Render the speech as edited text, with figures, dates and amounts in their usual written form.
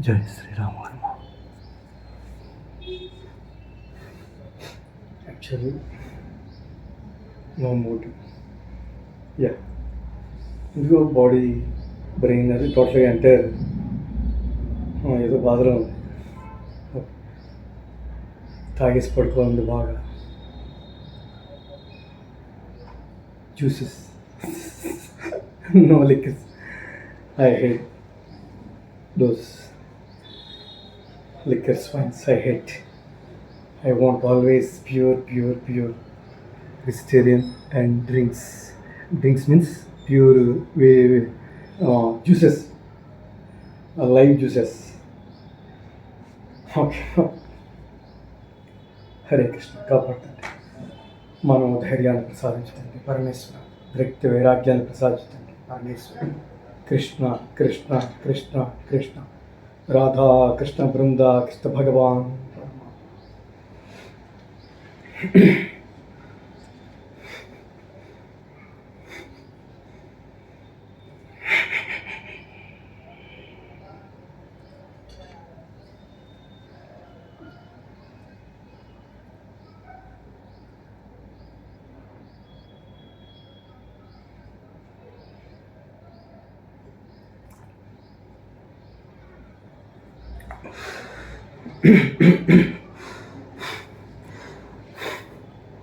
ಜೈ Srirama Varma. Actually, no mood. Yeah, ఇందుకో body brain అది టోటల్గా ఎంటైర్ ఏదో బాధలో ఉంది. తాగేసి పడుకోండి బాగా. Juices, no liquors. I hate those liquors wines. I hate. I want always pure vegetarian and drinks. Drinks means pure juices, live juices. Okay. Hare Krishna. కాపాడుతండి, మనోధైర్యాన్ని ప్రసాదించండి పరమేశ్వర. వ్యక్తి వైరాగ్యాన్ని ప్రసాదించండి పరమేశ్వర. కృష్ణ కృష్ణ కృష్ణ కృష్ణ రాధా కృష్ణ బృంద కృష్ణ భగవాన్.